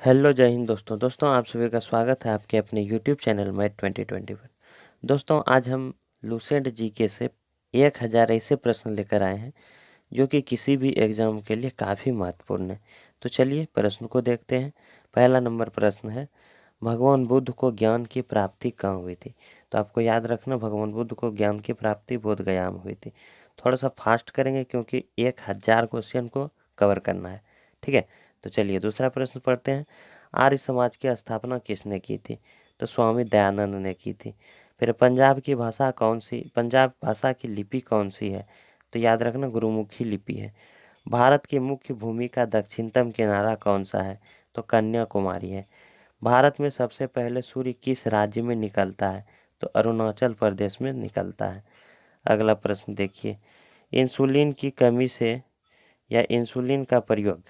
Hello जय हिंद दोस्तों आप सभी का स्वागत है आपके अपने यूट्यूब चैनल में 2021। दोस्तों आज हम लूसेंट जीके से 1000 ऐसे प्रश्न लेकर आए हैं जो कि किसी भी एग्जाम के लिए काफ़ी महत्वपूर्ण है। तो चलिए प्रश्न को देखते हैं। पहला नंबर प्रश्न है, भगवान बुद्ध को ज्ञान की प्राप्ति कहाँ हुई थी? तो आपको याद रखना, भगवान बुद्ध को ज्ञान की प्राप्ति बोध गया में हुई थी। थोड़ा सा फास्ट करेंगे क्योंकि 1000 क्वेश्चन को कवर करना है। ठीक है, तो चलिए दूसरा प्रश्न पढ़ते हैं। आर्य समाज की स्थापना किसने की थी? तो स्वामी दयानंद ने की थी। फिर पंजाब की भाषा कौन सी, पंजाब भाषा की लिपि कौन सी है? तो याद रखना गुरुमुखी लिपि है। भारत की मुख्य भूमि का दक्षिणतम किनारा कौन सा है? तो कन्याकुमारी है। भारत में सबसे पहले सूर्य किस राज्य में निकलता है? तो अरुणाचल प्रदेश में निकलता है। अगला प्रश्न देखिए, इंसुलिन की कमी से या इंसुलिन का प्रयोग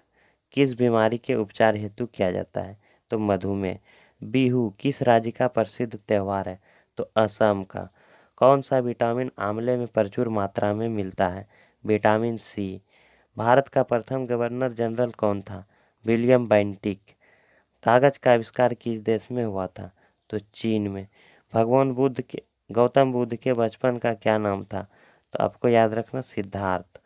किस बीमारी के उपचार हेतु किया जाता है? तो मधुमेह। बिहू किस राज्य का प्रसिद्ध त्योहार है? तो असम का। कौन सा विटामिन आंवले में प्रचुर मात्रा में मिलता है? Vitamin C. भारत का प्रथम गवर्नर जनरल कौन था? William Bentinck. कागज का आविष्कार किस देश में हुआ था? तो चीन में। भगवान बुद्ध के गौतम बुद्ध के बचपन का क्या नाम था? तो आपको याद रखना सिद्धार्थ।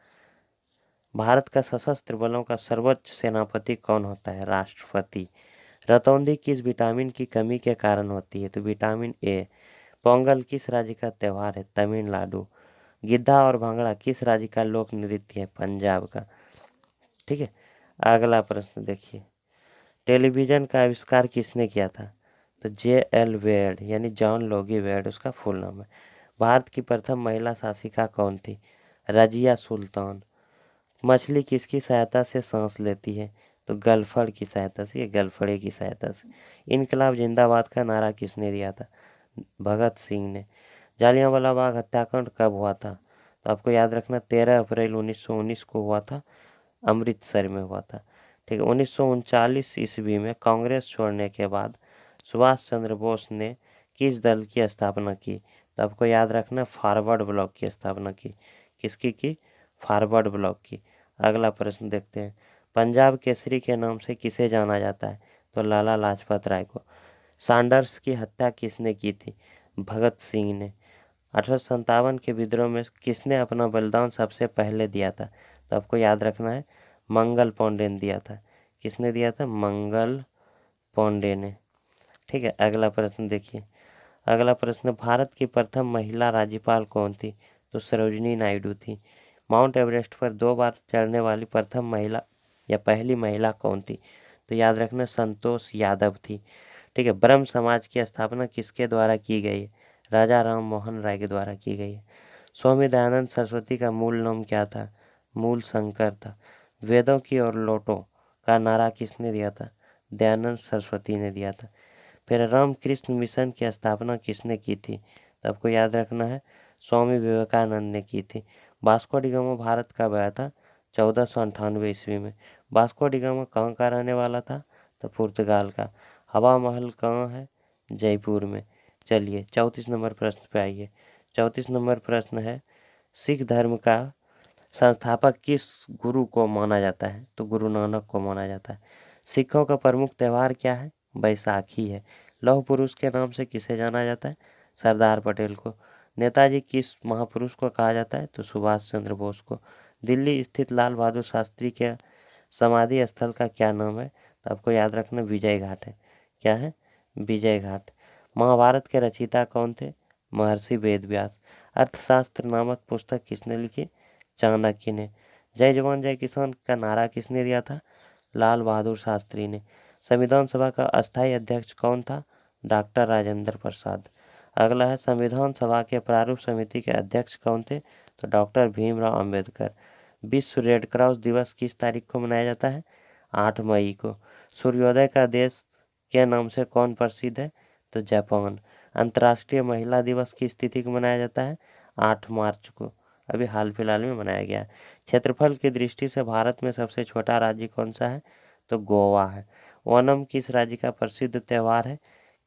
भारत का सशस्त्र बलों का सर्वोच्च सेनापति कौन होता है? राष्ट्रपति। रतौंधी किस विटामिन की कमी के कारण होती है? तो विटामिन ए। पोंगल किस राज्य का त्योहार है? तमिलनाडु। गिद्धा और भांगड़ा किस राज्य का लोक नृत्य है? पंजाब का। ठीक है, अगला प्रश्न देखिए, टेलीविजन का आविष्कार किसने किया था? तो J.L. वेड यानी जॉन लोगी वेड उसका फुल नाम है। भारत की प्रथम महिला शासिका कौन थी? रजिया सुल्तान। मछली किसकी सहायता से सांस लेती है? तो गलफड़ की सहायता से या गलफड़े की सहायता से। इनकलाब जिंदाबाद का नारा किसने दिया था? भगत सिंह ने। जालियांवाला बाग हत्याकांड कब हुआ था? तो आपको याद रखना 13 अप्रैल 1919 को हुआ था, अमृतसर में हुआ था। ठीक है, 1939 ईस्वी में कांग्रेस छोड़ने के बाद सुभाष चंद्र बोस ने किस दल की स्थापना की? तो आपको याद रखना फॉरवर्ड ब्लॉक की स्थापना की। किसकी की? फॉरवर्ड ब्लॉक की। अगला प्रश्न देखते हैं, पंजाब केसरी के नाम से किसे जाना जाता है? तो लाला लाजपत राय को। सैंडर्स की हत्या किसने की थी? भगत सिंह ने। 1857 के विद्रोह में किसने अपना बलिदान सबसे पहले दिया था? तो आपको याद रखना है मंगल पांडे ने दिया था। किसने दिया था? मंगल पांडे ने। ठीक है, अगला प्रश्न देखिए। अगला प्रश्न, भारत की प्रथम महिला राज्यपाल कौन थी? तो सरोजिनी नायडू थी। माउंट एवरेस्ट पर 2 बार चढ़ने वाली प्रथम महिला या पहली महिला कौन थी? तो याद रखना संतोष यादव थी। ठीक है, ब्रह्म समाज की स्थापना किसके द्वारा की गई है? राजा राम मोहन राय के द्वारा की गई है। स्वामी दयानंद सरस्वती का मूल नाम क्या था? मूल शंकर था। वेदों की और लौटो का नारा किसने दिया था? दयानंद सरस्वती ने दिया था। फिर रामकृष्ण मिशन की स्थापना किसने की थी? तो आपको याद रखना है स्वामी विवेकानंद ने की थी। वास्को डी गामा भारत कब आया था? 1498 ईस्वी में। वास्को डी गामा कहाँ का रहने वाला था? तो पुर्तगाल का। हवा महल कहाँ है? जयपुर में। चलिए 34 नंबर प्रश्न पे आइए। 34 नंबर प्रश्न है, सिख धर्म का संस्थापक किस गुरु को माना जाता है? तो गुरु नानक को माना जाता है। सिखों का प्रमुख त्योहार क्या है? बैसाखी है। लौह पुरुष के नाम से किसे जाना जाता है? सरदार पटेल को। नेताजी किस महापुरुष को कहा जाता है? तो सुभाष चंद्र बोस को। दिल्ली स्थित लाल बहादुर शास्त्री के समाधि स्थल का क्या नाम है? तो आपको याद रखना विजय घाट है। क्या है? विजय घाट। महाभारत के रचयिता कौन थे? महर्षि वेदव्यास। अर्थशास्त्र नामक पुस्तक किसने लिखी? चाणक्य ने। जय जवान जय किसान का नारा किसने दिया था? लाल बहादुर शास्त्री ने। संविधान सभा का अस्थायी अध्यक्ष कौन था? डॉक्टर राजेंद्र प्रसाद। अगला है, संविधान सभा के प्रारूप समिति के अध्यक्ष कौन थे? तो डॉक्टर भीमराव अंबेडकर। विश्व रेड क्रॉस दिवस किस तारीख को मनाया जाता है? 8 मई को। सूर्योदय का देश के नाम से कौन प्रसिद्ध है? तो जापान। अंतर्राष्ट्रीय महिला दिवस किस तिथि को मनाया जाता है? 8 मार्च को, अभी हाल फिलहाल में मनाया गया है। क्षेत्रफल की दृष्टि से भारत में सबसे छोटा राज्य कौन सा है? तो गोवा है। ओणम किस राज्य का प्रसिद्ध त्यौहार है?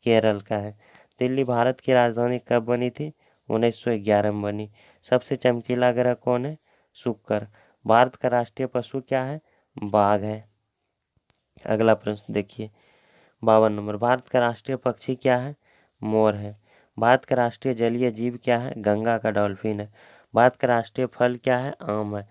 केरल का है। दिल्ली भारत की राजधानी कब बनी थी? 1911 में बनी। सबसे चमकीला ग्रह कौन है? शुक्र। भारत का राष्ट्रीय पशु क्या है? बाघ है। अगला प्रश्न देखिए, 52 नंबर। भारत का राष्ट्रीय पक्षी क्या है? मोर है। भारत का राष्ट्रीय जलीय जीव क्या है? गंगा का डॉल्फिन है। भारत का राष्ट्रीय फल क्या है? आम है।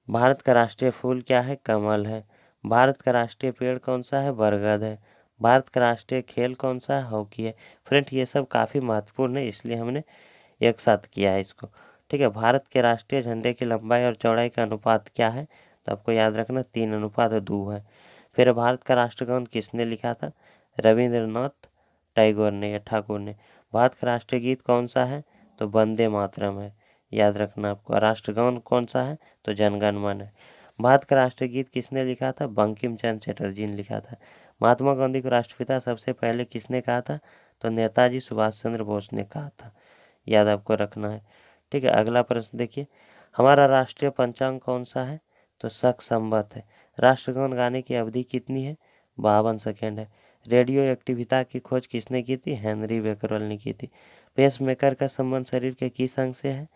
भारत का राष्ट्रीय फूल क्या है? कमल है। भारत का राष्ट्रीय पेड़ कौन सा है? बरगद है। भारत का राष्ट्रीय खेल कौन सा है? हॉकी है। फ्रेंड, ये सब काफ़ी महत्वपूर्ण है, इसलिए हमने एक साथ किया है इसको। ठीक है। भारत के राष्ट्रीय झंडे की लंबाई और चौड़ाई का अनुपात क्या है? तो आपको याद रखना 3:2 है। फिर भारत का राष्ट्रगान किसने लिखा था? रविंद्रनाथ टैगोर ने या ठाकुर ने। भारत का राष्ट्रीय गीत कौन सा है? तो वंदे मातरम है। याद रखना आपको। राष्ट्रगान कौन सा है? तो जनगण मन है। भारत का राष्ट्रीय गीत किसने लिखा था? बंकिम चंद्र चटर्जी ने लिखा था। महात्मा गांधी को राष्ट्रपिता सबसे पहले किसने कहा था? तो नेताजी सुभाष चंद्र बोस ने कहा था। याद आपको रखना है। ठीक है। अगला प्रश्न देखिए, हमारा राष्ट्रीय पंचांग कौन सा है? तो शक संवत है। राष्ट्रगान गाने की अवधि कितनी है? 52 सेकेंड है। रेडियो एक्टिविता की खोज किसने की थी? हेनरी बेकरल ने की थी। पेसमेकर का संबंध शरीर के किस अंग से है?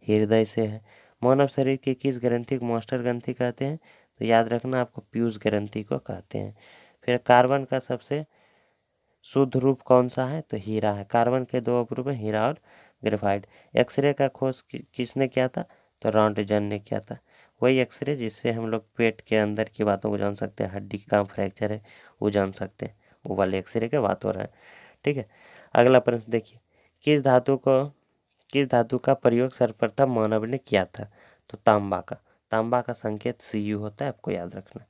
हृदय से है। मानव शरीर की किस ग्रंथि को मास्टर ग्रंथि कहते हैं? तो याद रखना आपको पीयूष ग्रंथि को कहते हैं। फिर कार्बन का सबसे शुद्ध रूप कौन सा है? तो हीरा है। कार्बन के दो उपरूप हैं, हीरा और ग्रेफाइट। एक्सरे का खोज किसने किया था? तो रॉन्टजन ने किया था। वही एक्सरे जिससे हम लोग पेट के अंदर की बातों को जान सकते हैं, हड्डी कहाँ फ्रैक्चर है वो जान सकते हैं, वो वाले एक्सरे के बात हो रहा है। ठीक है। अगला प्रश्न देखिए, किस धातु का प्रयोग सर्वप्रथम मानव ने किया था? तो तांबा का संकेत Cu होता है, आपको याद रखना।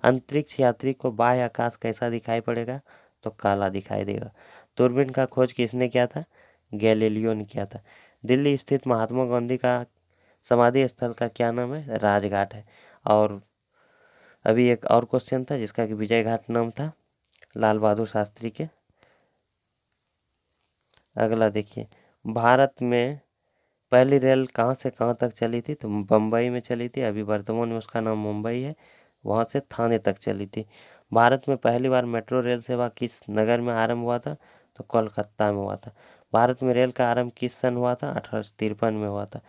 अंतरिक्ष यात्री को बाह्य आकाश कैसा दिखाई पड़ेगा? तो काला दिखाई देगा। दूरबीन का खोज किसने किया था? गैलीलियो ने किया था। दिल्ली स्थित महात्मा गांधी का समाधि स्थल का क्या नाम है? राजघाट है। और अभी एक और क्वेश्चन था जिसका कि विजय घाट नाम था लाल बहादुर शास्त्री के। अगला देखिए, भारत में पहली रेल कहाँ से कहाँ तक चली थी? तो बम्बई में चली थी, अभी वर्तमान में उसका नाम मुंबई है। वहाँ से थाने तक चली थी। भारत में पहली बार मेट्रो रेल सेवा किस नगर में आरंभ हुआ था? तो कोलकाता में हुआ था। भारत में रेल का आरंभ किस सन हुआ था? 1853 में हुआ था।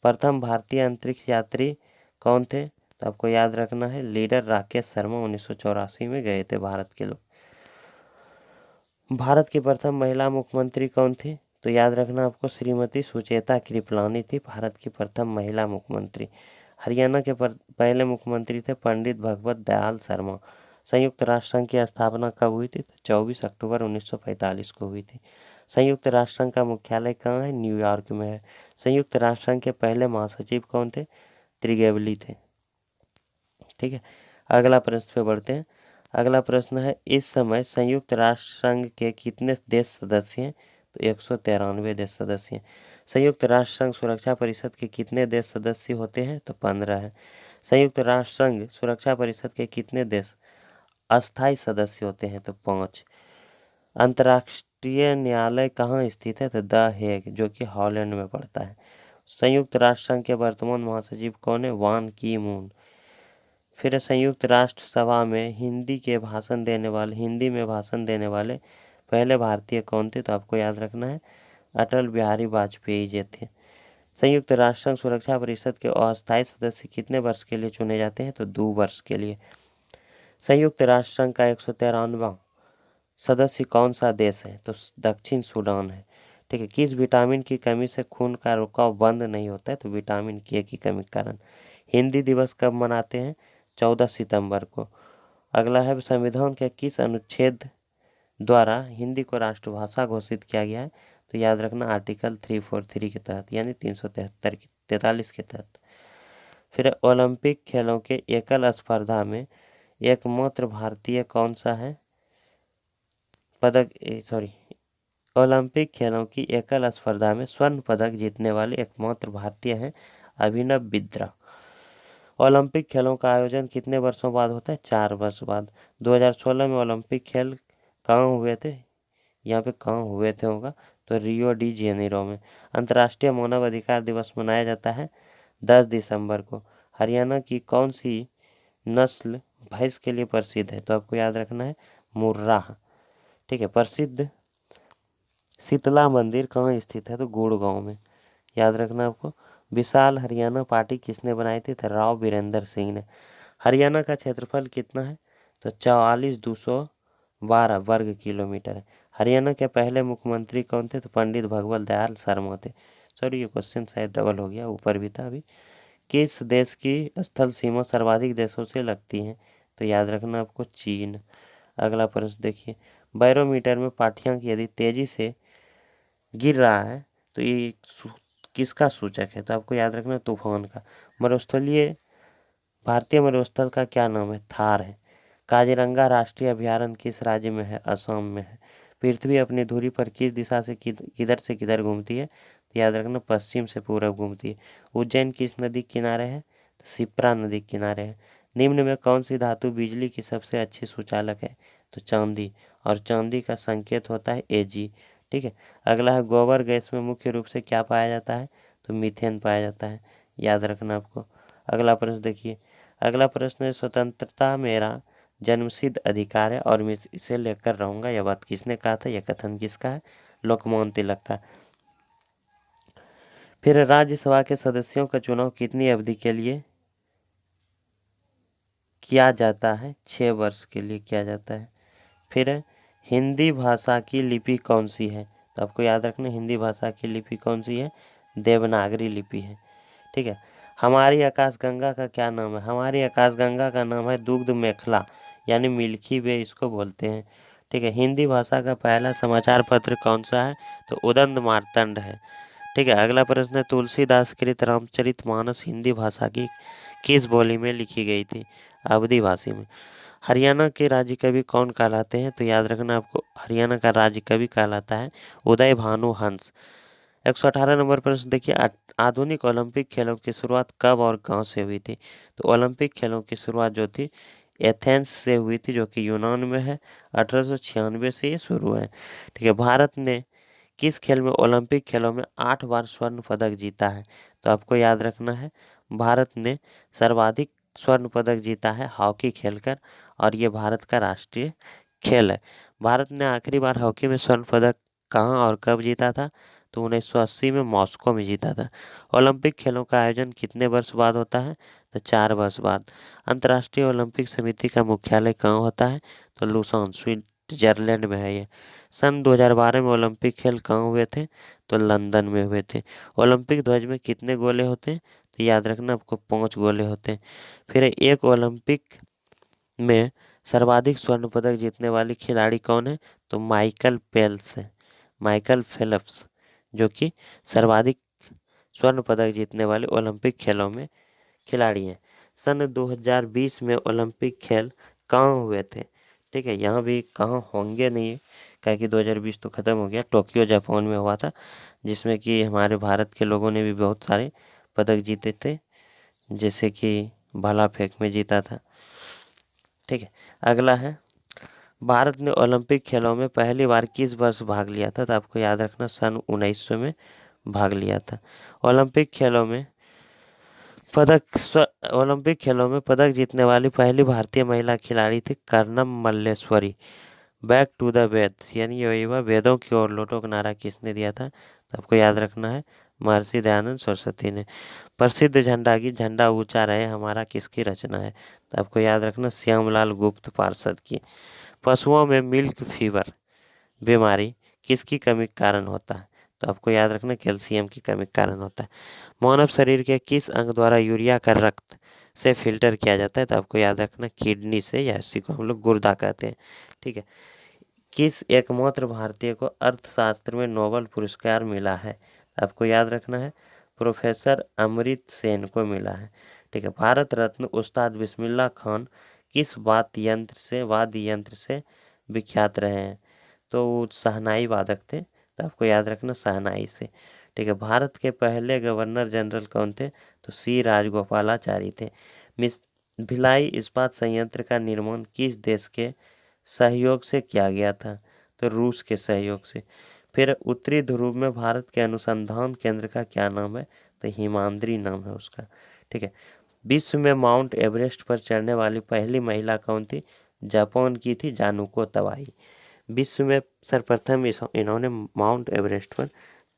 प्रथम भारतीय अंतरिक्ष यात्री कौन थे? तो आपको याद रखना है, लीडर राकेश शर्मा 1984 में गए थे भारत के लोग। भारत की प्रथम महिला मुख्यमंत्री कौन थी? तो याद रखना आपको, श्रीमती सुचेता कृपलानी थी भारत की प्रथम महिला मुख्यमंत्री। हरियाणा के पहले मुख्यमंत्री थे पंडित भगवत दयाल शर्मा। संयुक्त राष्ट्र संघ की स्थापना कब हुई थी? तो 24 अक्टूबर 1945 को हुई थी। संयुक्त राष्ट्र संघ का मुख्यालय कहाँ है? न्यूयॉर्क में है। संयुक्त राष्ट्र संघ के पहले महासचिव कौन थे? त्रिगेवली थे। ठीक है। अगला प्रश्न पे बढ़ते हैं। अगला प्रश्न है, इस समय संयुक्त राष्ट्र संघ के कितने देश सदस्य हैं? तो 193 देश सदस्य हैं। संयुक्त राष्ट्र संघ सुरक्षा परिषद के कितने देश सदस्य होते हैं? तो 15 है। संयुक्त राष्ट्र संघ सुरक्षा परिषद के कितने देश अस्थायी सदस्य होते हैं? तो 5। अंतर्राष्ट्रीय न्यायालय कहाँ स्थित है? तो द हेग, जो कि हॉलैंड में पड़ता है। संयुक्त राष्ट्र संघ के वर्तमान महासचिव कौन है? वान की मून। फिर संयुक्त राष्ट्र सभा में हिंदी में भाषण देने वाले पहले भारतीय कौन थे? तो आपको याद रखना है, अटल बिहारी वाजपेयी जी थे। संयुक्त राष्ट्र संघ सुरक्षा परिषद के अस्थायी सदस्य कितने वर्ष के लिए चुने जाते हैं? तो 2 वर्ष के लिए। संयुक्त राष्ट्र संघ का 193वां सदस्य कौन सा देश है? तो दक्षिण सूडान है। ठीक है। किस विटामिन की कमी से खून का रुकाव बंद नहीं होता है? तो विटामिन के की कमी के कारण। हिंदी दिवस कब मनाते हैं? 14 सितंबर को। अगला है, संविधान के किस अनुच्छेद द्वारा हिंदी को राष्ट्रभाषा घोषित किया गया है? तो याद रखना, आर्टिकल 343 के तहत, यानी 343 के तहत। फिर ओलंपिक खेलों के एकल स्पर्धा में एकमात्र भारतीय कौन सा है? ओलंपिक खेलों की एकल स्पर्धा में स्वर्ण पदक जीतने वाले एकमात्र भारतीय हैं अभिनव बिंद्रा। ओलंपिक खेलों का आयोजन कितने वर्षों बाद होता है? 4 वर्ष बाद। 2016 में ओलंपिक खेल कहाँ हुए थे? यहाँ पे कहाँ हुए थे होगा, तो रियो डी जेनेरो में। अंतर्राष्ट्रीय मानव अधिकार दिवस मनाया जाता है 10 दिसंबर को। हरियाणा की कौन सी नस्ल भैंस के लिए प्रसिद्ध है? तो आपको याद रखना है, मुर्रा। ठीक है। प्रसिद्ध शीतला मंदिर कहाँ स्थित है? तो गुड़गांव में। याद रखना आपको। विशाल हरियाणा पार्टी किसने बनाई थी? तो राव बीरेंद्र सिंह ने। हरियाणा का क्षेत्रफल कितना है? तो 44,200 12 वर्ग किलोमीटर है। हरियाणा के पहले मुख्यमंत्री कौन थे? तो पंडित भगवत दयाल शर्मा थे। सॉरी, ये क्वेश्चन शायद डबल हो गया, ऊपर भी था अभी। किस देश की स्थल सीमा सर्वाधिक देशों से लगती है? तो याद रखना आपको, चीन। अगला प्रश्न देखिए, बैरोमीटर में पाठ्यांक यदि तेजी से गिर रहा है तो ये किसका सूचक है? तो आपको याद रखना तूफान का। मरुस्थलीय भारतीय मरुस्थल का क्या नाम है? थार है। काजीरंगा राष्ट्रीय अभयारण्य किस राज्य में है? असम में है। पृथ्वी अपनी धुरी पर किस दिशा से किधर से किधर घूमती है? तो याद रखना पश्चिम से पूरब घूमती है। उज्जैन किस नदी के किनारे है? तो शिप्रा नदी के किनारे है। निम्न में कौन सी धातु बिजली की सबसे अच्छी सुचालक है? तो चांदी, और चांदी का संकेत होता है Ag। ठीक है। अगला है, गोबर गैस में मुख्य रूप से क्या पाया जाता है? तो मीथेन पाया जाता है, याद रखना आपको। अगला प्रश्न देखिए, अगला प्रश्न है, स्वतंत्रता मेरा जन्मसिद्ध अधिकार है और मैं इसे लेकर रहूंगा, यह बात किसने कहा था? यह कथन किसका है? लोकमान्य तिलक का। फिर राज्यसभा के सदस्यों का चुनाव कितनी अवधि के लिए किया जाता है? 6 वर्ष के लिए किया जाता है। फिर हिंदी भाषा की लिपि कौन सी है? तो आपको याद रखना, हिंदी भाषा की लिपि कौन सी है? देवनागरी लिपि है। ठीक है। हमारी आकाशगंगा का क्या नाम है? हमारी आकाशगंगा का नाम है दुग्ध मेखला, यानी मिल्की वे इसको बोलते हैं। ठीक है। हिंदी भाषा का पहला समाचार पत्र कौन सा है? तो उदंत मार्तंड है। ठीक है। अगला प्रश्न है, तुलसीदास कृत रामचरितमानस हिंदी भाषा की किस बोली में लिखी गई थी? अवधी भाषी में। हरियाणा के राज्य कवि कौन कहलाते हैं? तो याद रखना आपको, हरियाणा का राज्य कवि कहलाता है उदय भानु हंस। 118 नंबर प्रश्न देखिए, आधुनिक ओलंपिक खेलों की शुरुआत कब और गांव से हुई थी? तो ओलंपिक खेलों की शुरुआत जो थी एथेंस से हुई थी, जो कि यूनान में है। 1896 से ये शुरू है। ठीक है। भारत ने किस खेल में ओलंपिक खेलों में 8 बार स्वर्ण पदक जीता है? तो आपको याद रखना है, भारत ने सर्वाधिक स्वर्ण पदक जीता है हॉकी खेलकर, और ये भारत का राष्ट्रीय खेल है। भारत ने आखिरी बार हॉकी में स्वर्ण पदक कहाँ और कब जीता था? तो 1980 में मॉस्को में जीता था। ओलंपिक खेलों का आयोजन कितने वर्ष बाद होता है? तो 4 वर्ष बाद। अंतर्राष्ट्रीय ओलंपिक समिति का मुख्यालय कहाँ होता है? तो लुसान, स्विट्जरलैंड में है ये। सन 2012 में ओलंपिक खेल कहाँ हुए थे? तो लंदन में हुए थे। ओलंपिक ध्वज में कितने गोले होते हैं? तो याद रखना आपको 5 गोले होते हैं। फिर एक ओलंपिक में सर्वाधिक स्वर्ण पदक जीतने वाली खिलाड़ी कौन है? तो माइकल फेल्प्स है, माइकल फेल्प्स, जो कि सर्वाधिक स्वर्ण पदक जीतने वाले ओलंपिक खेलों में खिलाड़ी हैं। सन 2020 में ओलंपिक खेल कहाँ हुए थे? ठीक है। यहाँ भी कहाँ होंगे नहीं, क्या कि 2020 तो ख़त्म हो गया, टोक्यो जापान में हुआ था, जिसमें कि हमारे भारत के लोगों ने भी बहुत सारे पदक जीते थे, जैसे कि भाला फेंक में जीता था। ठीक है। अगला है, भारत ने ओलंपिक खेलों में पहली बार किस वर्ष भाग लिया था? तो आपको याद रखना, सन 1900 में भाग लिया था। ओलंपिक खेलों में ओलंपिक खेलों में पदक जीतने वाली पहली भारतीय महिला खिलाड़ी थी Karnam Malleswari. Back to the वेद, यानी यही हुआ, वेदों की ओर लौटो का नारा किसने दिया था? तो आपको याद रखना है, महर्षि दयानंद सरस्वती ने। प्रसिद्ध झंडा की झंडा ऊंचा रहे हमारा किसकी रचना है? तो आपको याद रखना, श्यामलाल गुप्त पार्षद की। पशुओं में मिल्क फीवर बीमारी किसकी कमी के कारण होता है? तो आपको याद रखना, कैल्शियम की कमी के कारण होता है। मानव शरीर के किस अंग द्वारा यूरिया का रक्त से फिल्टर किया जाता है? तो आपको याद रखना, किडनी से, या इसी को हम लोग गुर्दा कहते हैं। ठीक है। किस एकमात्र भारतीय को अर्थशास्त्र में नोबेल पुरस्कार मिला है? आपको याद रखना है, प्रोफेसर अमृत सेन को मिला है। ठीक है। भारत रत्न उस्ताद बिस्मिल्लाह खान किस वाद्य यंत्र से विख्यात रहे हैं? तो वो शहनाई वादक थे, तो आपको याद रखना, शहनाई से। ठीक है। भारत के पहले गवर्नर जनरल कौन थे? तो सी राजगोपालाचारी थे। भिलाई इस्पात संयंत्र का निर्माण किस देश के सहयोग से किया गया था? तो रूस के सहयोग से। फिर उत्तरी ध्रुव में भारत के अनुसंधान केंद्र का क्या नाम है? तो हिमाद्री नाम है उसका। ठीक है। विश्व में माउंट एवरेस्ट पर चढ़ने वाली पहली महिला कौन थी? जापान की थी जानुको तवाई। विश्व में सर्वप्रथम इन्होंने माउंट एवरेस्ट पर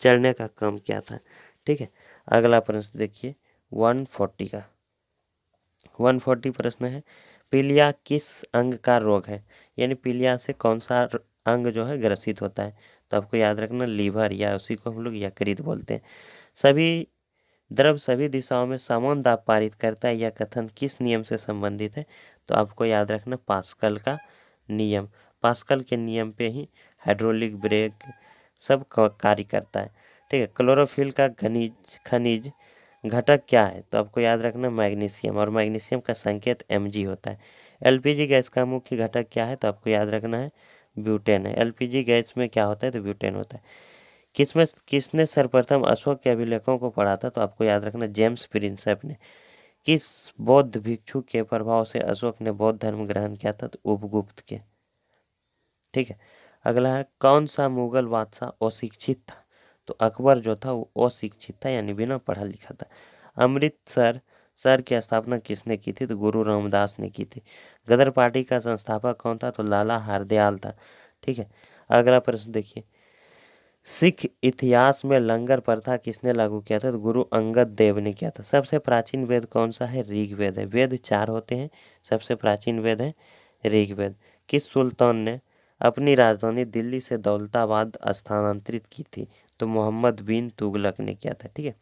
चढ़ने का काम किया था। ठीक है। अगला प्रश्न देखिए, 140 का 140 प्रश्न है, पीलिया किस अंग का रोग है, यानी पीलिया से कौन सा अंग जो है ग्रसित होता है, तो आपको याद रखना लीवर, या उसी को हम लोग यकृत बोलते हैं। सभी द्रव सभी दिशाओं में समान दाब पारित करता है, यह कथन किस नियम से संबंधित है, तो आपको याद रखना पास्कल का नियम। पास्कल के नियम पे ही हाइड्रोलिक ब्रेक सब कार्य करता है। ठीक है, क्लोरोफिल का खनिज घटक क्या है, तो आपको याद रखना मैग्नीशियम, और मैग्नीशियम का संकेत Mg होता है। एलपीजी गैस का मुख्य घटक क्या है, तो आपको याद रखना है ब्यूटेन है। एलपीजी गैस में क्या होता है, तो ब्यूटेन होता है। किसने सर्वप्रथम अशोक के अभिलेखों को पढ़ा था, तो आपको याद रखना जेम्स प्रिंसेप ने। किस बौद्ध भिक्षु के प्रभाव से अशोक ने बौद्ध धर्म ग्रहण किया था, तो उपगुप्त के। ठीक है, अगला है कौन सा मुगल बादशाह अशिक्षित था, तो अकबर जो था वो अशिक्षित था, यानी बिना पढ़ा लिखा था। अमृतसर सर की स्थापना किसने की थी, तो गुरु रामदास ने की थी। गदर पार्टी का संस्थापक कौन था, तो लाला हरदयाल था। ठीक है, अगला प्रश्न देखिए, सिख इतिहास में लंगर प्रथा किसने लागू किया था, तो गुरु अंगद देव ने किया था। सबसे प्राचीन वेद कौन सा है, ऋग्वेद है। वेद 4 होते हैं, सबसे प्राचीन वेद है ऋग्वेद। किस सुल्तान ने अपनी राजधानी दिल्ली से दौलताबाद स्थानांतरित की थी, तो मोहम्मद बिन तुगलक ने किया था। ठीक है,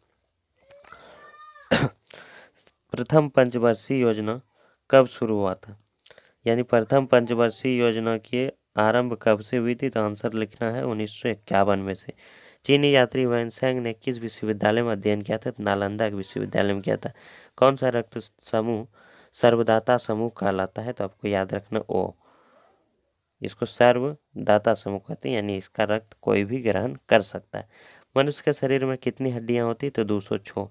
प्रथम पंचवर्षीय योजना कब शुरू हुआ था, यानी प्रथम पंचवर्षीय योजना के आरंभ कब से हुई थी, तो आंसर लिखना है 1951 में से। चीनी यात्री वैनसेंग ने किस विश्वविद्यालय में अध्ययन किया था, तो नालंदा विश्वविद्यालय में किया था। कौन सा रक्त समूह सर्वदाता समूह कहलाता है, तो आपको याद रखना ओ, इसको सर्वदाता समूह कहते हैं, यानी इसका रक्त कोई भी ग्रहण कर सकता है। मनुष्य के शरीर में कितनी हड्डियां होती, तो 206।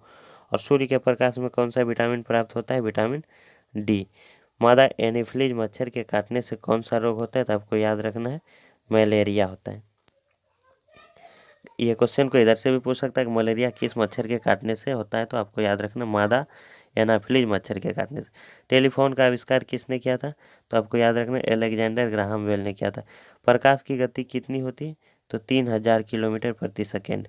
और सूर्य के प्रकाश में कौन सा विटामिन प्राप्त होता है, विटामिन डी। मादा एनीफिलीज मच्छर के काटने से कौन सा रोग होता है, तो आपको याद रखना है मलेरिया होता है। ये क्वेश्चन को इधर से भी पूछ सकता है कि मलेरिया किस मच्छर के काटने से होता है, तो आपको याद रखना मादा एनाफिलीज मच्छर के काटने से। टेलीफोन का आविष्कार किसने किया था, तो आपको याद रखना अलेक्जेंडर ग्राहम बेल ने किया था। प्रकाश की गति कितनी होती है, तो 3000 किलोमीटर प्रति सेकेंड।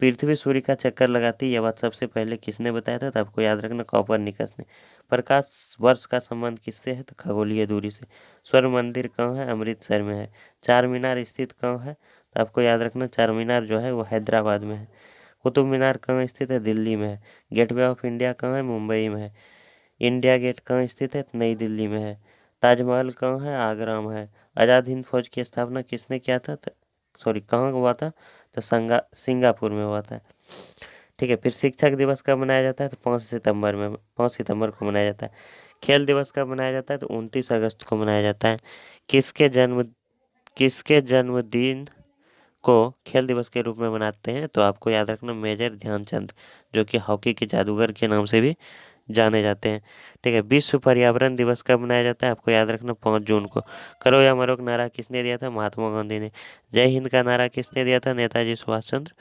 पृथ्वी सूर्य का चक्कर लगाती है, यह बात सबसे पहले किसने बताया था, तो आपको याद रखना कॉपरनिकस ने। प्रकाश वर्ष का संबंध किससे है, तो खगोलीय दूरी से। स्वर्ण मंदिर कहाँ है, अमृतसर में है। चार मीनार स्थित कहाँ है, तो आपको याद रखना चार मीनार जो है वो हैदराबाद में है। कुतुब मीनार कहाँ स्थित है, दिल्ली में है। गेटवे ऑफ इंडिया कहाँ है, मुंबई में है। इंडिया गेट कहाँ स्थित है, नई दिल्ली में है। ताजमहल कहाँ है, आगरा में है। आज़ाद हिंद फौज की स्थापना किसने किया था, सॉरी कहाँ हुआ था, तो सिंगापुर में हुआ था। ठीक है, फिर शिक्षक दिवस कब मनाया जाता है, तो 5 सितंबर को मनाया जाता है। खेल दिवस कब मनाया जाता है, तो 29 अगस्त को मनाया जाता है। किसके जन्म किसके जन्मदिन को खेल दिवस के रूप में मनाते हैं, तो आपको याद रखना मेजर ध्यानचंद, जो कि हॉकी के जादूगर के नाम से भी जाने जाते हैं। ठीक है, विश्व पर्यावरण दिवस कब मनाया जाता है, आपको याद रखना 5 जून को। करो या मरो का नारा किसने दिया था, महात्मा गांधी ने। जय हिंद का नारा किसने दिया था, नेताजी सुभाष चंद्र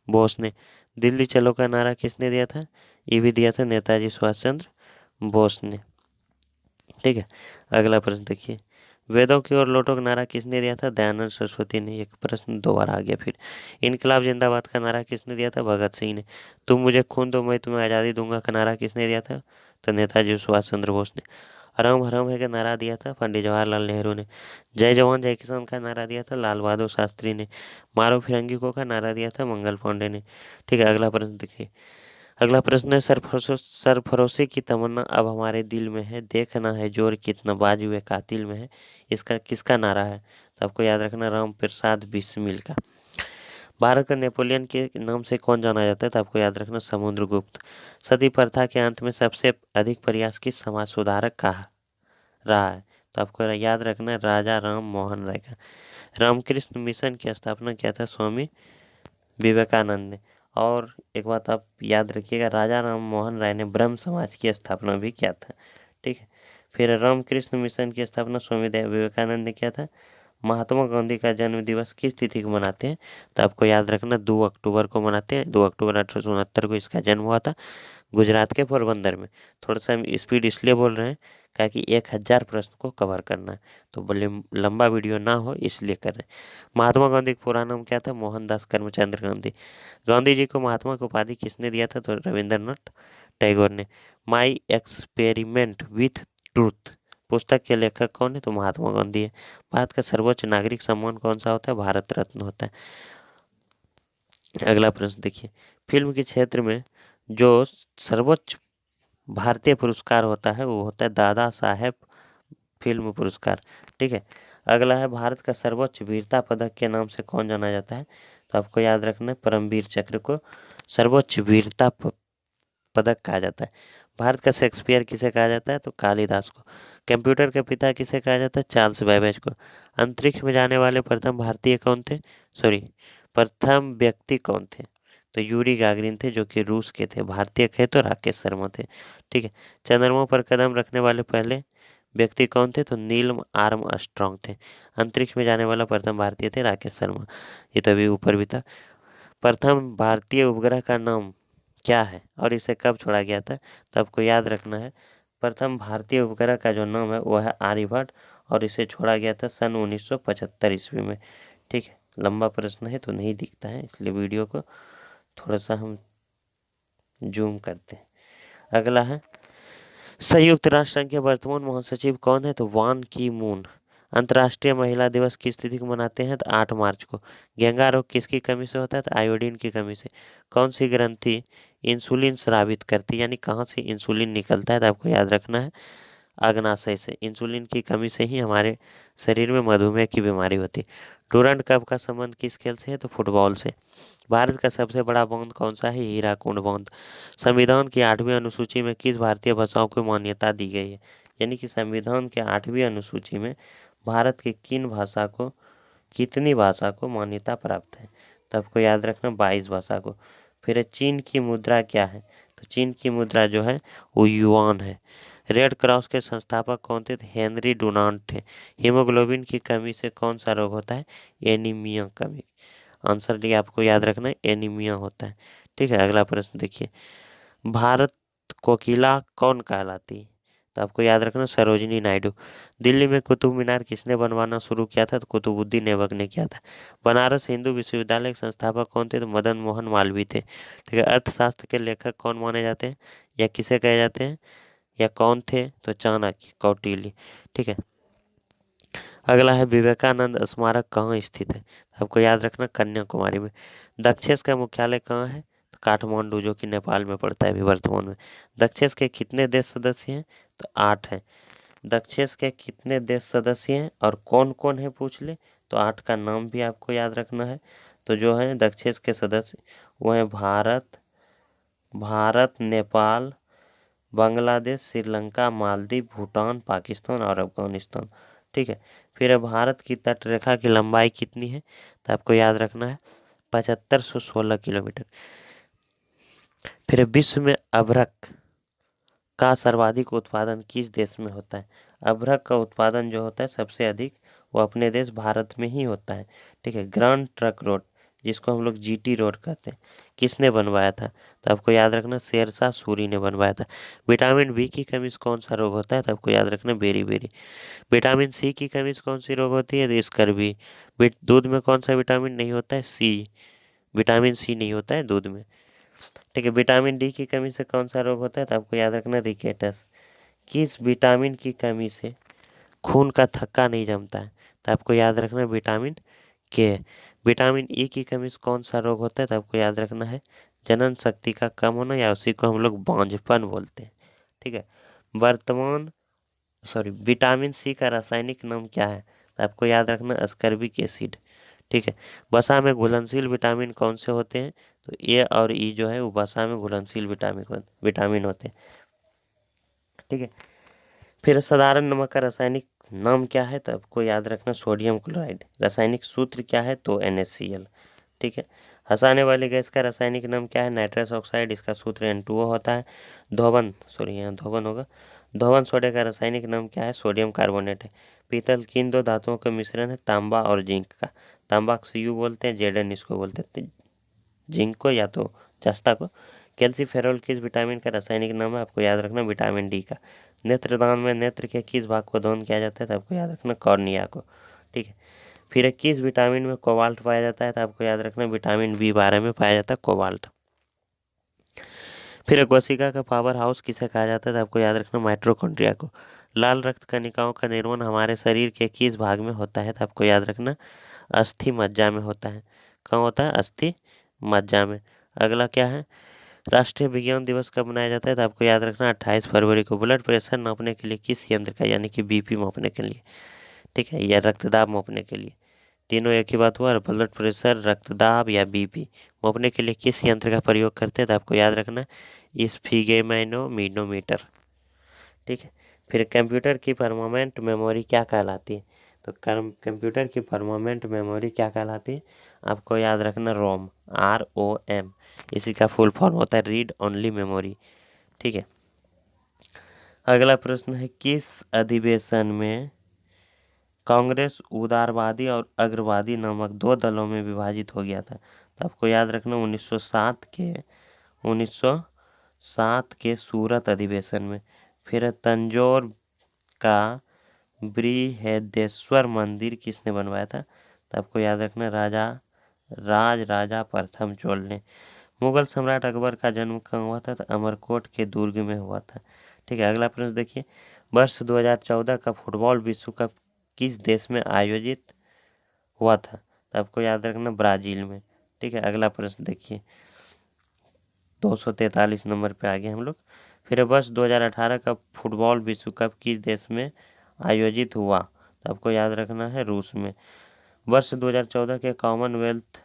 बोस ने। दिल्ली चलो का नारा किसने दिया था, ये भी दिया था नेताजी सुभाष चंद्र बोस ने। ठीक है, अगला प्रश्न देखिए, वेदों की ओर लौटो का नारा किसने दिया था, दयानंद सरस्वती ने। एक प्रश्न दोबारा आ गया फिर। इनकलाब जिंदाबाद का नारा किसने दिया था, भगत सिंह ने। तुम मुझे खून दो मैं तुम्हें आज़ादी दूंगा का नारा किसने दिया था, तो नेताजी सुभाष चंद्र बोस ने। हरम हरम है का नारा दिया था पंडित जवाहरलाल नेहरू ने। जय जवान जय किसान का नारा दिया था लाल बहादुर शास्त्री ने। मारो फिरंगी को का नारा दिया था मंगल पांडे ने। ठीक है, अगला प्रश्न देखिए, अगला प्रश्न है, सरफरोशी की तमन्ना अब हमारे दिल में है, देखना है जोर कितना बाजुए कातिल में है, इसका किसका नारा है, तो आपको याद रखना राम प्रसाद बिस्मिल का। भारत का नेपोलियन के नाम से कौन जाना जाता है, तो आपको याद रखना समुद्रगुप्त। सती प्रथा के अंत में सबसे अधिक प्रयास किस समाज सुधारक का रहा है, तो आपको याद रखना राजा राम मोहन राय का। रामकृष्ण मिशन की स्थापना किया था स्वामी विवेकानंद ने। और एक बात आप याद रखिएगा, राजा राम मोहन राय ने ब्रह्म समाज की स्थापना भी किया था। ठीक है, फिर रामकृष्ण मिशन की स्थापना स्वामी विवेकानंद ने किया था। महात्मा गांधी का जन्म दिवस किस तिथि को मनाते हैं, तो आपको याद रखना 2 अक्टूबर को मनाते हैं। 2 अक्टूबर 1869 को इसका जन्म हुआ था गुजरात के पोरबंदर में। थोड़ा सा हम स्पीड इसलिए बोल रहे हैं ताकि 1000 प्रश्न को कवर करना है, तो बोले लंबा वीडियो ना हो इसलिए कर रहे हैं। महात्मा गांधी का पूरा नाम क्या था, मोहनदास करमचंद गांधी। गांधी जी को महात्मा की उपाधि किसने दिया था, तो रविंद्रनाथ टैगोर ने। माई एक्सपेरिमेंट विथ ट्रूथ पुस्तक के लेखक कौन है? तो महात्मा गांधी है। भारत का सर्वोच्च नागरिक सम्मान कौन सा होता है? भारत रत्न होता है। अगला प्रश्न देखिए, फिल्म के क्षेत्र में जो सर्वोच्च भारतीय पुरस्कार होता है वो होता है दादा साहेब फिल्म पुरस्कार। ठीक है। अगला है, भारत का सर्वोच्च वीरता पदक के नाम से कौन जाना जाता है? तो आपको याद रखना है, परमवीर चक्र को सर्वोच्च वीरता पदक कहा जाता है। भारत का शेक्सपियर किसे कहा जाता है? तो कालिदास को। कंप्यूटर के पिता किसे कहा जाता है? चार्ल्स बेबेज को। अंतरिक्ष में जाने वाले प्रथम भारतीय कौन थे? प्रथम व्यक्ति कौन थे? तो यूरी गागरिन थे, जो कि रूस के थे। भारतीय थे तो राकेश शर्मा थे। ठीक है। चंद्रमा पर कदम रखने वाले पहले व्यक्ति कौन थे? तो नील आर्मस्ट्रॉन्ग थे। अंतरिक्ष में जाने वाला प्रथम भारतीय थे राकेश शर्मा। ये तो अभी ऊपर भी था। प्रथम भारतीय उपग्रह का नाम क्या है और इसे कब छोड़ा गया था? तो आपको याद रखना है, प्रथम भारतीय उपग्रह का जो नाम है वो है आर्यभट्ट और इसे छोड़ा गया था सन 1975 ईस्वी में। ठीक है। लंबा प्रश्न है तो नहीं दिखता है, इसलिए वीडियो को थोड़ा सा हम जूम करते हैं। अगला है, संयुक्त राष्ट्र संघ के वर्तमान महासचिव कौन है? तो वान की मून। अंतर्राष्ट्रीय महिला दिवस किस तिथि को मनाते हैं? तो 8 मार्च को। गंगा रोग किसकी कमी से होता है? तो आयोडीन की कमी से। कौन सी ग्रंथि इंसुलिन स्रावित करती है, यानी कहाँ से इंसुलिन निकलता है? तो आपको याद रखना है, अग्नाशय से। इंसुलिन की कमी से ही हमारे शरीर में मधुमेह की बीमारी होती है। डूरंड कप का संबंध किस खेल से है? तो फुटबॉल से। भारत का सबसे बड़ा बांध कौन सा है? हीराकुंड बांध। संविधान की 8वीं अनुसूची में किस भारतीय भाषाओं को मान्यता दी गई है? यानी कि संविधान के 8वीं अनुसूची में भारत की कितनी भाषा को मान्यता प्राप्त है? तो आपको याद रखना 22 भाषा को। फिर चीन की मुद्रा क्या है? तो चीन की मुद्रा जो है वो युआन है। रेड क्रॉस के संस्थापक कौन थे? हेनरी डुनांट थे। हीमोग्लोबिन की कमी से कौन सा रोग होता है? एनीमिया कमी। आंसर डी आपको याद रखना है, एनीमिया होता है। ठीक है। अगला प्रश्न देखिए, भारत कोकिला कौन कहलाती है? तो आपको याद रखना, सरोजिनी नायडू। दिल्ली में कुतुब मीनार किसने बनवाना शुरू किया था? तो कुतुबुद्दीन ऐबक ने किया था। बनारस हिंदू विश्वविद्यालय के संस्थापक कौन थे? तो मदन मोहन मालवीय थे। ठीक है। अर्थशास्त्र के लेखक कौन माने जाते हैं या किसे कहे जाते हैं या कौन थे? तो चाणक्य, कौटिल्य। ठीक है। अगला है, विवेकानंद स्मारक कहाँ स्थित है? आपको याद रखना, कन्याकुमारी में। दक्षेस का मुख्यालय कहाँ है? तो काठमांडू, जो कि नेपाल में पड़ता है अभी वर्तमान में। दक्षेस के कितने देश सदस्य हैं? तो 8 हैं। दक्षेस के कितने देश सदस्य हैं और कौन कौन है पूछ ले तो 8 का नाम भी आपको याद रखना है। तो जो है दक्षेस के सदस्य वो हैं भारत, नेपाल, बांग्लादेश, श्रीलंका, मालदीव, भूटान, पाकिस्तान और अफगानिस्तान। ठीक है। फिर भारत की तट रेखा की लंबाई कितनी है? तो आपको याद रखना है 7516 किलोमीटर। फिर विश्व में अभ्रक का सर्वाधिक उत्पादन किस देश में होता है? अभ्रक का उत्पादन जो होता है सबसे अधिक वो अपने देश भारत में ही होता है। ठीक है। ग्रांड ट्रक रोड, जिसको हम लोग जीटी रोड कहते हैं, किसने बनवाया था? तो आपको याद रखना, शेरशाह सूरी ने बनवाया था। विटामिन बी की कमी से कौन सा रोग होता है? तो आपको याद रखना, बेरी। विटामिन सी की कमी से कौन सी रोग होती है? तो स्कर्वी। दूध में कौन सा विटामिन नहीं होता है? विटामिन सी नहीं होता है दूध में। ठीक है। विटामिन डी की कमी से कौन सा रोग होता है? तो आपको याद रखना, रिकेटस। किस विटामिन की कमी से खून का थक्का नहीं जमता है? तो आपको याद रखना, विटामिन के। विटामिन ई की कमी से कौन सा रोग होता है? तो आपको याद रखना है, जनन शक्ति का कम होना, या उसी को हम लोग बांझपन बोलते हैं। ठीक है। विटामिन सी का रासायनिक नाम क्या है? तो आपको याद रखना, अस्कर्बिक एसिड। ठीक है। वसा में घुलनशील विटामिन कौन से होते हैं? तो ए और ई जो है वो वसा में घुलनशील विटामिन होते हैं। ठीक है। फिर साधारण नमक का रासायनिक नाम क्या है? तो आपको याद रखना, सोडियम क्लोराइड। रासायनिक सूत्र क्या है? तो NaCl। ठीक है। हंसाने वाली गैस का रासायनिक नाम क्या है? Nitrous oxide. इसका सूत्र N2O होता है। यहाँ धोवन होगा। धोवन सोडे का रासायनिक नाम क्या है? सोडियम कार्बोनेट है। पीतल किन दो धातुओं का मिश्रण है? तांबा और जिंक का। तांबा को Cu बोलते हैं, Zn इसको बोलते हैं, जिंक को या तो जस्ता को। कैल्सीफेरोल किस विटामिन का रासायनिक नाम है? आपको याद रखना, विटामिन डी का। नेत्रदान में नेत्र के किस भाग को दान किया जाता है? तो आपको याद रखना, कॉर्निया को। ठीक है। फिर किस विटामिन में कोबाल्ट पाया जाता है? तो आपको याद रखना, विटामिन B12 में पाया जाता है कोबाल्ट। फिर कोशिका का पावर हाउस किसे कहा जाता है? तो आपको याद रखना, माइटोकॉन्ड्रिया को। लाल रक्त कणिकाओं का निर्माण हमारे शरीर के किस भाग में होता है? तो आपको याद रखना अस्थि मज्जा में होता है। कहाँ होता है? अस्थि मज्जा में। अगला क्या है? राष्ट्रीय विज्ञान दिवस कब मनाया जाता है? तो आपको याद रखना 28 फरवरी को। ब्लड प्रेशर नापने के लिए किस यंत्र का, यानी कि बीपी मापने के लिए, ठीक है, या रक्तदाब मापने के लिए, तीनों एक ही बात हुआ। ब्लड प्रेशर, रक्तदाब या बीपी मापने के लिए किस यंत्र का प्रयोग करते हैं? तो आपको याद रखना स्फिगेमैनोमीटर, ठीक है। फिर कंप्यूटर की परमानेंट मेमोरी क्या कहलाती है? तो कंप्यूटर की परमानेंट मेमोरी क्या कहलाती है? आपको याद रखना रोम, ROM। इसी का फुल फॉर्म होता है रीड ओनली मेमोरी, ठीक है। अगला प्रश्न है, किस अधिवेशन में कांग्रेस उदारवादी और अग्रवादी नामक दो दलों में विभाजित हो गया था? तो आपको याद रखना 1907 के सूरत अधिवेशन में। फिर तंजौर का बृहदेश्वर मंदिर किसने बनवाया था? तो आपको याद रखना राजा प्रथम चोल ने। मुगल सम्राट अकबर का जन्म कहाँ हुआ था? तो अमरकोट के दुर्ग में हुआ था, ठीक है। अगला प्रश्न देखिए, वर्ष 2014 का फुटबॉल विश्व कप किस देश में आयोजित हुआ था? तो आपको याद रखना ब्राजील में, ठीक है। अगला प्रश्न देखिए, 243 नंबर पे आ गए हम लोग। फिर वर्ष 2018 का फुटबॉल विश्व कप किस देश में आयोजित हुआ? तो आपको याद रखना है रूस में। वर्ष 2014 के कॉमनवेल्थ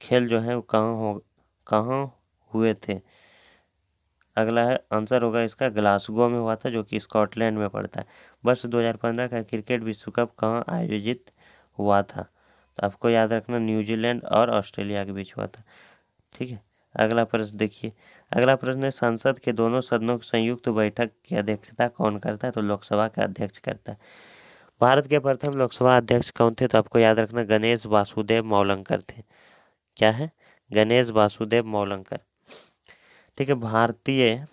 खेल जो है वो कहाँ हुए थे? अगला है आंसर होगा इसका ग्लासगो में हुआ था, जो कि स्कॉटलैंड में पड़ता है। वर्ष 2015 का क्रिकेट विश्व कप कहाँ आयोजित हुआ था? तो आपको याद रखना न्यूजीलैंड और ऑस्ट्रेलिया के बीच हुआ था, ठीक है। अगला प्रश्न देखिए, अगला प्रश्न है, संसद के दोनों सदनों की संयुक्त बैठक की अध्यक्षता कौन करता है? तो लोकसभा का अध्यक्ष करता है। भारत के प्रथम लोकसभा अध्यक्ष कौन थे? तो आपको याद रखना गणेश वासुदेव मौलंकर थे। क्या है? गणेश वासुदेव मौलंकर, ठीक है। भारतीय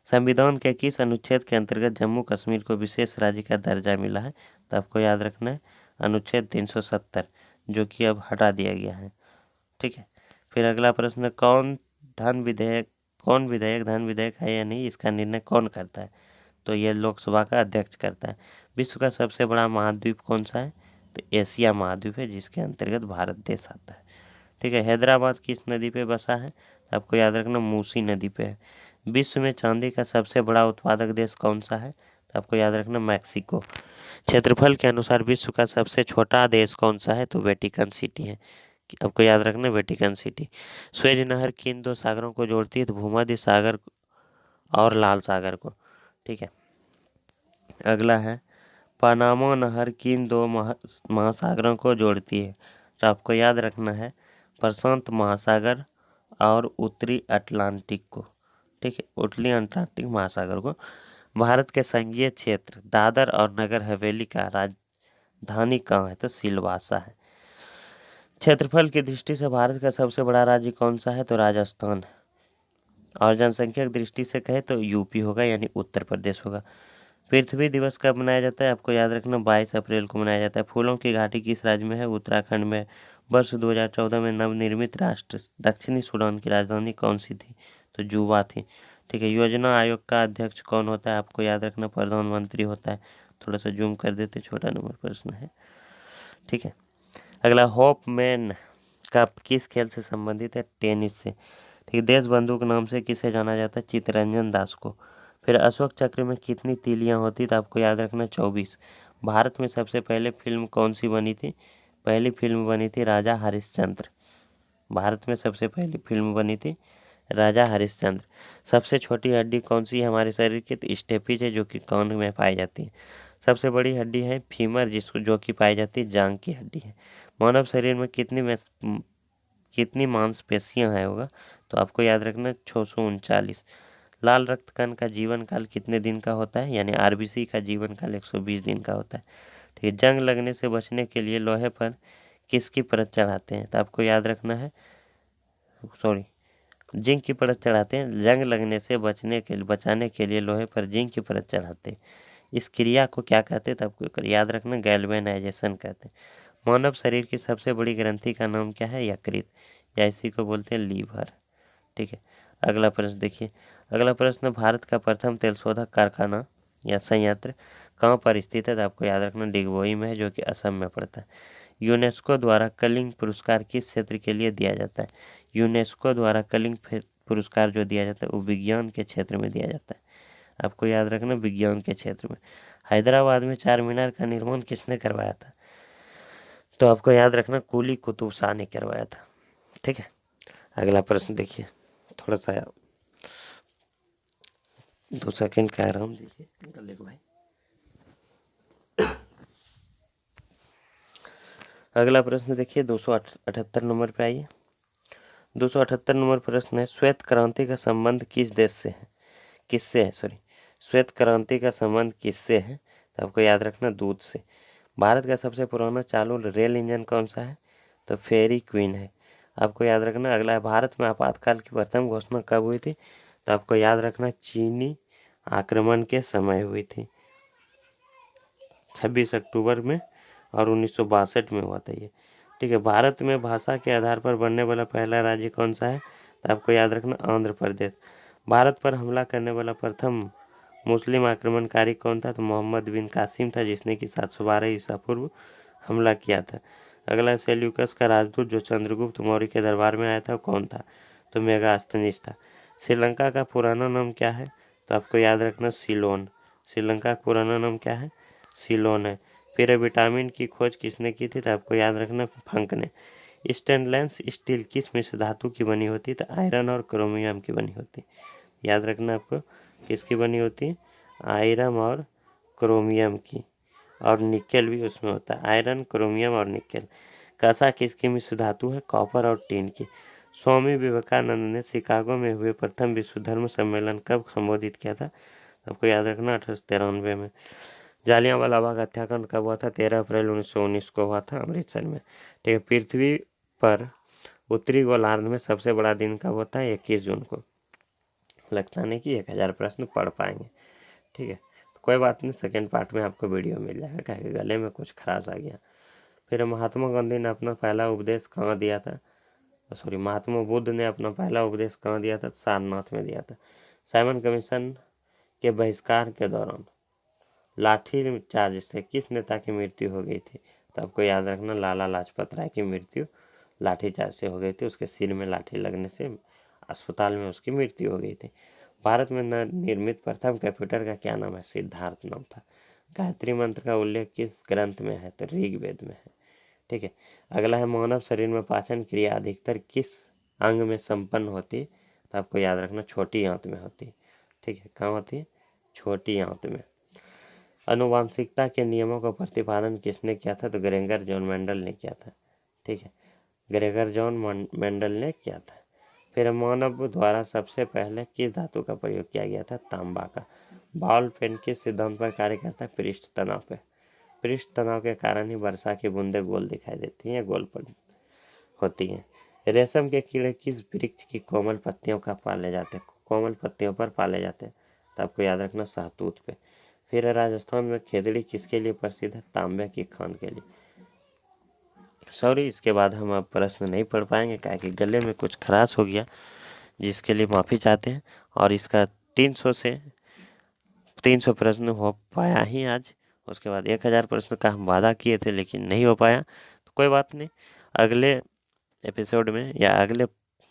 संविधान के किस अनुच्छेद के अंतर्गत जम्मू कश्मीर को विशेष राज्य का दर्जा मिला है? तो आपको याद रखना है अनुच्छेद 370, जो कि अब हटा दिया गया है, ठीक है। फिर अगला प्रश्न, कौन विधेयक धन विधेयक है या नहीं, इसका निर्णय कौन करता है? तो यह लोकसभा का अध्यक्ष करता है। विश्व का सबसे बड़ा महाद्वीप कौन सा है? तो एशिया महाद्वीप है, जिसके अंतर्गत भारत देश आता है, ठीक है। हैदराबाद किस नदी पे बसा है? आपको याद रखना मूसी नदी पे है। विश्व में चांदी का सबसे बड़ा उत्पादक देश कौन सा है? तो आपको याद रखना मैक्सिको। क्षेत्रफल के अनुसार विश्व का सबसे छोटा देश कौन सा है? तो वेटिकन सिटी है, आपको याद रखना वेटिकन सिटी। स्वेज नहर किन दो सागरों को जोड़ती है? तो भूमध्य सागर और लाल सागर को, ठीक है। अगला है, पनामा नहर किन दो महासागरों को जोड़ती है? तो आपको याद रखना है प्रशांत महासागर और उत्तरी अटलांटिक को, ठीक है, उत्तरी अटलांटिक महासागर को। भारत के संघीय क्षेत्र दादर और नगर हवेली का राजधानी कहाँ है? तो सिलवासा है। क्षेत्रफल की दृष्टि से भारत का सबसे बड़ा राज्य कौन सा है? तो राजस्थान है। और जनसंख्या की दृष्टि से कहे तो यूपी होगा, यानी उत्तर प्रदेश होगा। पृथ्वी दिवस कब मनाया जाता है? आपको याद रखना 22 अप्रैल को मनाया जाता है। फूलों की घाटी किस राज्य में है? उत्तराखंड में। वर्ष 2014 में नवनिर्मित राष्ट्र दक्षिणी सूडान की राजधानी कौन सी थी? तो जुबा थी, ठीक है। योजना आयोग का अध्यक्ष कौन होता है? आपको याद रखना प्रधानमंत्री होता है। थोड़ा सा जूम कर देते, छोटा नंबर प्रश्न है, ठीक है। अगला, होप मैन कप किस खेल से संबंधित है? टेनिस से, ठीक है। देश बंधु के नाम से किसे जाना जाता है? चित्तरंजन दास को। फिर अशोक चक्र में कितनी तीलियां होती? तो आपको याद रखना 24। भारत में सबसे पहले फिल्म कौन सी बनी थी? पहली फिल्म बनी थी राजा हरिश्चंद्र। भारत में सबसे पहली फिल्म बनी थी राजा हरिश्चंद्र। सबसे छोटी हड्डी कौन सी है हमारे शरीर की? तो स्टेपिज है, जो कि कान में पाई जाती है। सबसे बड़ी हड्डी है फीमर, जिसको जो कि पाई जाती है जांग की हड्डी है। मानव शरीर में कितनी मांसपेशियां हैं होगा? तो आपको याद रखना 639। लाल रक्त कण का जीवन काल कितने दिन का होता है? यानी आरबीसी का जीवन काल 120 दिन का होता है, ठीक है। जंग लगने से बचने के लिए लोहे पर किसकी परत चढ़ाते हैं? तो आपको याद रखना है जिंक की परत चढ़ाते हैं। जंग लगने से बचाने के लिए लोहे पर जिंक की परत चढ़ाते हैं। इस क्रिया को क्या कहते हैं? तो आपको याद रखना गैल्वेनाइजेशन कहते हैं। मानव शरीर की सबसे बड़ी ग्रंथि का नाम क्या है? यकृत, या इसी को बोलते हैं लीवर, ठीक है। अगला प्रश्न देखिए, अगला प्रश्न, भारत का प्रथम तेल शोधक कारखाना या संयंत्र कहाँ पर स्थित है? तो आपको याद रखना डिगबोई में है, जो कि असम में पड़ता है। यूनेस्को द्वारा कलिंग पुरस्कार किस क्षेत्र के लिए दिया जाता है? यूनेस्को द्वारा कलिंग पुरस्कार जो दिया जाता है वो विज्ञान के क्षेत्र में दिया जाता है। आपको याद रखना विज्ञान के क्षेत्र में। हैदराबाद में चार मीनार का निर्माण किसने करवाया था? तो आपको याद रखना कुली कुतुब शाह ने करवाया था। ठीक है, अगला प्रश्न देखिए, थोड़ा सा 2 सेकंड का आराम दीजिए गले को भाई। अगला प्रश्न देखिए 278 नंबर पे आइए। 278 नंबर प्रश्न है, श्वेत क्रांति का संबंध किस देश से है? किससे है, सॉरी, श्वेत क्रांति का संबंध किससे है? तो आपको याद रखना दूध से। भारत का सबसे पुराना चालू रेल इंजन कौन सा है? तो फेरी क्वीन है। आपको याद रखना अगला है, भारत में आपातकाल की प्रथम घोषणा कब हुई थी? तो आपको याद रखना चीनी आक्रमण के समय हुई थी, 26 अक्टूबर में, और 1962 में हुआ था ये। ठीक है, भारत में भाषा के आधार पर बनने वाला पहला राज्य कौन सा है? तो आपको याद रखना आंध्र प्रदेश। भारत पर हमला करने वाला प्रथम मुस्लिम आक्रमणकारी कौन था? तो मोहम्मद बिन कासिम था, जिसने कि 712 ईसा पूर्व हमला किया था। अगला, सेल्यूकस का राजदूत जो चंद्रगुप्त मौर्य के दरबार में आया था कौन था? तो मेगास्थनीज था। श्रीलंका का पुराना नाम क्या है? तो आपको याद रखना सीलोन। श्रीलंका का पुराना नाम क्या है? सीलोन है। फिर विटामिन की खोज किसने की थी? तो आपको याद रखना फंक ने। स्टेनलेस स्टील किस मिश्र धातु की बनी होती है? तो आयरन और क्रोमियम की बनी होती है। याद रखना आपको किसकी बनी होती है? आयरन और क्रोमियम की, और निकेल भी उसमें होता है, आयरन, क्रोमियम और निकेल। कसा किसकी मिश्र धातु है? कॉपर और टीन की। स्वामी विवेकानंद ने शिकागो में हुए प्रथम विश्व धर्म सम्मेलन कब संबोधित किया था? आपको याद रखना 1893 में। जालियांवाला बाग हत्याकांड कब हुआ था? 13 अप्रैल 1919 को हुआ था अमृतसर में। ठीक है, पृथ्वी पर उत्तरी गोलार्ध में सबसे बड़ा दिन कब होता है? 21 जून को। लगता नहीं कि 1000 प्रश्न पढ़ पाएंगे। ठीक है, तो कोई बात नहीं, सेकेंड पार्ट में आपको वीडियो मिल जाएगा, क्या गले में कुछ खराश आ गया। फिर महात्मा गांधी ने अपना पहला उपदेश कहाँ दिया था? सॉरी, महात्मा बुद्ध ने अपना पहला उपदेश कहाँ दिया था? सारनाथ में दिया था। साइमन कमीशन के बहिष्कार के दौरान लाठी चार्ज से किस नेता की मृत्यु हो गई थी? तो आपको याद रखना लाला लाजपत राय की मृत्यु लाठी चार्ज से हो गई थी। उसके सिर में लाठी लगने से अस्पताल में उसकी मृत्यु हो गई थी। भारत में निर्मित प्रथम कंप्यूटर का क्या नाम है? सिद्धार्थ नाम था। गायत्री मंत्र का उल्लेख किस ग्रंथ में है? तो ऋग्वेद में है। ठीक है, अगला है, मानव शरीर में पाचन क्रिया अधिकतर किस अंग में संपन्न होती है? तो आपको याद रखना छोटी आंत में होती है। ठीक है, कहाँ होती है? छोटी आंत में। अनुवांशिकता के नियमों का प्रतिपादन किसने किया था? तो ग्रेगर जॉन मेंडल ने किया था। ठीक है, ग्रेगर जॉन मेंडल ने किया था। फिर मानव द्वारा सबसे पहले किस धातु का प्रयोग किया गया था? तांबा का। बॉल पेन किस सिद्धांत पर कार्य करता है? पृष्ठ तनाव पे। पृष्ठ तनाव के कारण ही वर्षा की बूंदें गोल दिखाई देती हैं, गोल पर होती हैं। रेशम के कीड़े किस वृक्ष की कोमल पत्तियों का पाले जाते हैं? कोमल पत्तियों पर पाले जाते हैं। तो आपको याद रखना सहतूत पे। फिर राजस्थान में खेतड़ी किसके लिए प्रसिद्ध है? तांबे की खान के लिए। सॉरी, इसके बाद हम अब प्रश्न नहीं पढ़ पाएंगे, क्या कि गले में कुछ खराश हो गया, जिसके लिए माफ़ी चाहते हैं। और इसका 300 प्रश्न हो पाया ही आज। उसके बाद 1000 प्रश्न का हम वादा किए थे, लेकिन नहीं हो पाया। तो कोई बात नहीं, अगले एपिसोड में या अगले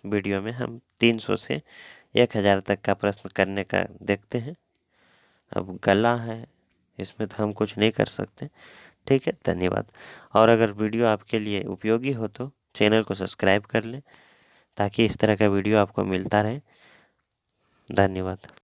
वीडियो में हम 300 से 1000 तक का प्रश्न करने का देखते हैं। अब गला है, इसमें तो हम कुछ नहीं कर सकते। ठीक है, धन्यवाद। और अगर वीडियो आपके लिए उपयोगी हो तो चैनल को सब्सक्राइब कर लें, ताकि इस तरह का वीडियो आपको मिलता रहे। धन्यवाद।